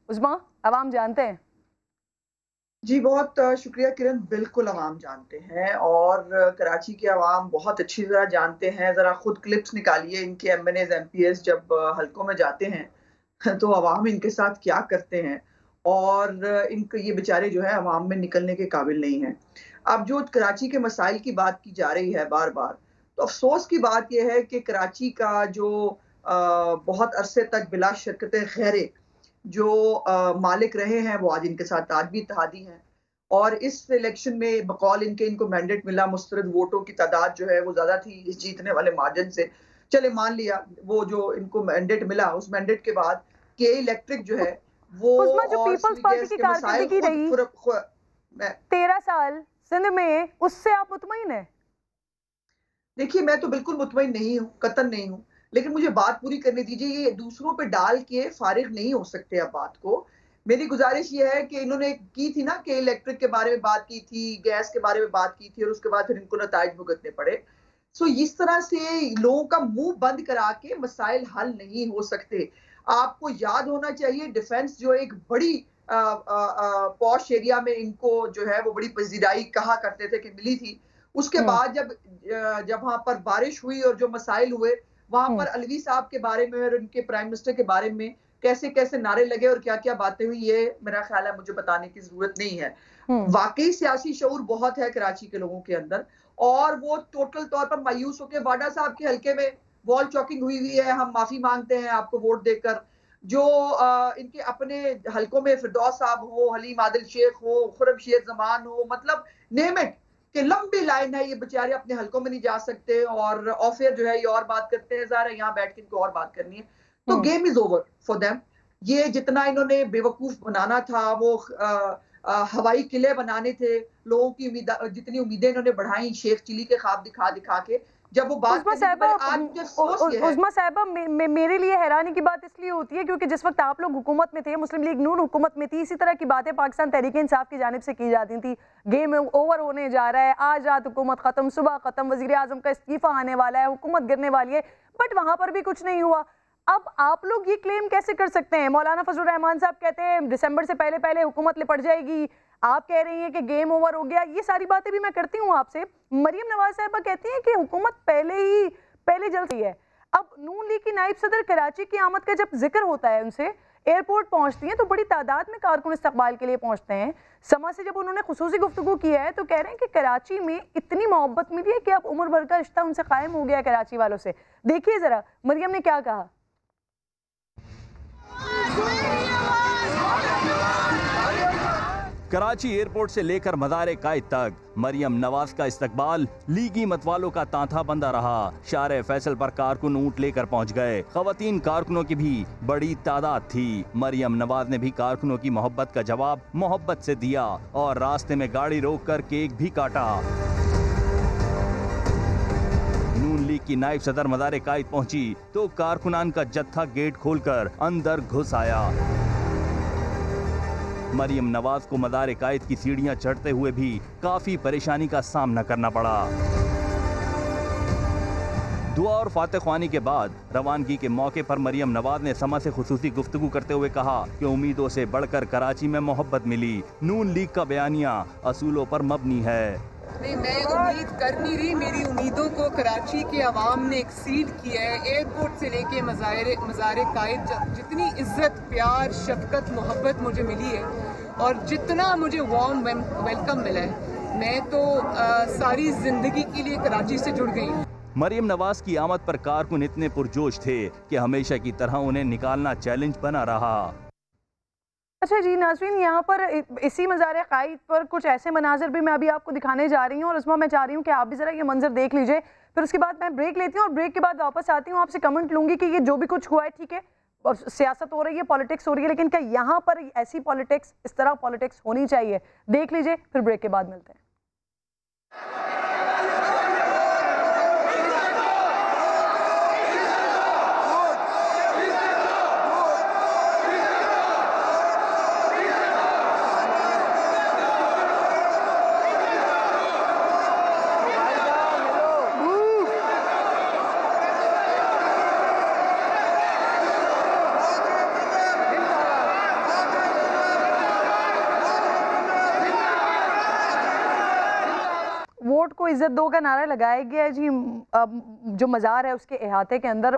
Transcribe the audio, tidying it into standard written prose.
उस्मा, अवाम जानते हैं? जी, बहुत शुक्रिया किरण, बिल्कुल अवाम जानते हैं और कराची के अवाम बहुत अच्छी तरह जानते हैं। ज़रा खुद क्लिप्स निकालिए इनके एमएनएज़, एमपीएस जब हलकों में जाते हैं, तो अवाम इनके साथ क्या करते हैं और इनके ये बेचारे जो है अवाम में निकलने के काबिल नहीं हैं। अब जो कराची के मसाइल की बात की जा रही है बार-बार, तो अफ़सोस की बात ये है कि कराची का जो बहुत अरसे तक बिला शर्कत ख़ैरे जो मालिक रहे हैं वो आज इनके साथ आज भी इत्तेहादी हैं और इस इलेक्शन में बकौल इनके इनको मैंडेट मिला, मुस्तरद वोटों की तादाद जो है वो ज़्यादा थी इस जीतने वाले मार्जिन से। चले मान लिया वो जो इनको मैंडेट मिला, उस मैंडेट के बाद के इलेक्ट्रिक जो है वो उस्मा, जो और पीपल्स सी पार्टी गैस की के मसाइल कारकर्दगी खुद रही खुर खु मैं 13 साल सिंध में, उससे आप मुतमईन हैं? देखिए, मैं तो बिल्कुल मुतमईन नहीं हूँ, कतई नहीं हूँ। लेकिन मुझे बात पूरी करने दीजिए, ये दूसरों पे डाल के फ़ारिग नहीं हो सकते आप बात को। मेरी गुज़ारिश ये है कि इन्होंने की थी ना कि इलेक्ट्रिक के बारे में बात की थी, गैस के बारे में बात की थी और उसके बाद फिर इनको नताइज भुगतने पड़े। सो इस तरह से लोगों का मुँह बंद करा के मसाइल हल नहीं हो सकते। आपको याद होना चाहिए डिफेंस जो एक बड़ी पॉश एरिया में इनको जो है वो बड़ी पज़ीराई कहा करते थे कि मिली थी। उसके हुँ, बाद जब वहाँ पर बारिश हुई और जो मसाइल हुए, वहाँ हुँ, पर अलवी साहब के बारे में और उनके प्राइम मिनिस्टर के बारे में कैसे-कैसे नारे लगे और क्या-क्या बातें हुई, ये मेरा ख़्याल है मुझे बताने की ज़रूरत नहीं है। हुँ। वाक़ई सियासी शऊर बहुत है कराची के लोगों के अंदर और वो टोटल तौर पर मायूस होके वाडा साहब के हलके में वॉल चॉकिंग हुई हुई है, हम माफ़ी माँगते हैं आपको वोट देकर। जो इनके अपने हलकों में फिरदौस साहब हो, हलीम आदिल शेख हो, खुर्रमशीर ज़मान हो, मतलब नेम इट कि लंबी लाइन है, ये बेचारे अपने हलकों में नहीं जा सकते और ऑफ एयर जो है ये और बात करते हैं, ज़ाहिर है यहाँ बैठ के इनको और बात करनी है। तो हुँ। Game is over for them. ये जितना इन्होंने बेवकूफ़ बनाना था, वो हवाई किले बनाने थे, लोगों की जितनी उम्मीदें इन्होंने बढ़ाई शेख चिली के ख्वाब दिखा-दिखा के, जब वो बात उज़्मा करने के साहिबा बारे आज मुझे अफ़सोस ये है उज़्मा साहिबा, मेरे लिए हैरानी की बात इसलिए होती है क्योंकि जिस वक़्त आप लोग हुकूमत में थे, मुस्लिम लीग नून हुकूमत में थी, इसी तरह की बातें पाकिस्तान तहरीक-ए-इंसाफ की जानिब से की जाती थी। गेम ओवर होने जा रहा है, आज रात हुकूमत खत्म, सुबह खत्म, वज़ीर-ए-आज़म का इस्तीफ़ा आने वाला है, हुकूमत गिरने वाली है, बट वहाँ पर भी कुछ नहीं हुआ। अब आप लोग ये क्लेम कैसे कर सकते हैं? मौलाना फज़लुर रहमान साहब कहते हैं दिसंबर से पहले-पहले हुकूमत लिपट जाएगी, आप कह रही हैं कि गेम ओवर हो गया, ये सारी बातें भी मैं करती हूँ आपसे। मरियम नवाज़ साहिबा कहती हैं कि हुकूमत पहले जल रही है। अब नून लीग की नायब सदर कराची की आमद का जब जिक्र होता है उनसे, एयरपोर्ट पहुंचती हैं तो बड़ी तादाद में कारकुन इस्तकबाल के लिए पहुंचते हैं। समा से जब उन्होंने खुसूसी गुफ्तगू की है तो कह रहे हैं कि कराची में इतनी मोहब्बत मिली है कि अब उम्र भर का रिश्ता उनसे कायम हो गया है कराची वालों से। देखिए जरा मरियम ने क्या कहा। कराची एयरपोर्ट से लेकर मज़ार कायद तक मरियम नवाज का इस्तकबाल लीगी मतवालों का तांता बंदा रहा। शारे फैसल पर कारकुन ऊंट लेकर पहुंच गए। खवातीन कारकुनों की भी बड़ी तादाद थी। मरियम नवाज ने भी कारकुनों की मोहब्बत का जवाब मोहब्बत से दिया और रास्ते में गाड़ी रोककर केक भी काटा। नून लीग की नायब सदर मज़ार कायद पहुंची तो कारकुनान का जत्था गेट खोलकर अंदर घुस आया। मरियम नवाज को मज़ार कायद की सीढ़ियां चढ़ते हुए भी काफी परेशानी का सामना करना पड़ा। दुआ और फातह ख्वानी के बाद रवानगी के मौके पर मरियम नवाज ने समा से खुसूसी गुफ्तगू करते हुए कहा कि उम्मीदों से बढ़कर कराची में मोहब्बत मिली। नून लीग का बयानिया असूलों पर मबनी है। नहीं, मैं उम्मीद कर नहीं रही, मेरी उम्मीदों को कराची के अवाम ने एक्सीड किया है। एयरपोर्ट से लेके मज़ार कायद जितनी इज्जत, प्यार, शफकत, मोहब्बत मुझे मिली है और जितना मुझे वार्म वेलकम मिला है, मैं तो सारी ज़िंदगी के लिए कराची से जुड़ गई हूँ। मरियम नवाज की आमद पर कारकुन इतने पुरजोश थे कि हमेशा की तरह उन्हें निकालना चैलेंज बना रहा। अच्छा जी नाज़रीन, यहाँ पर इसी मज़ार कायद पर कुछ ऐसे मनाज़र भी मैं अभी आपको दिखाने जा रही हूँ और उसमें मैं चाह रही हूँ कि आप भी ज़रा ये मंजर देख लीजिए। फिर उसके बाद मैं ब्रेक लेती हूँ और ब्रेक के बाद वापस आती हूँ, आपसे कमेंट लूँगी कि ये जो भी कुछ हुआ है ठीक है, और सियासत हो रही है, पॉलिटिक्स हो रही है, लेकिन क्या यहाँ पर ऐसी पॉलिटिक्स, इस तरह पॉलिटिक्स होनी चाहिए? देख लीजिए, फिर ब्रेक के बाद मिलते हैं। वोट को इज्जत दो का नारा लगाया गया है जी। जो मज़ार है उसके अहाते के अंदर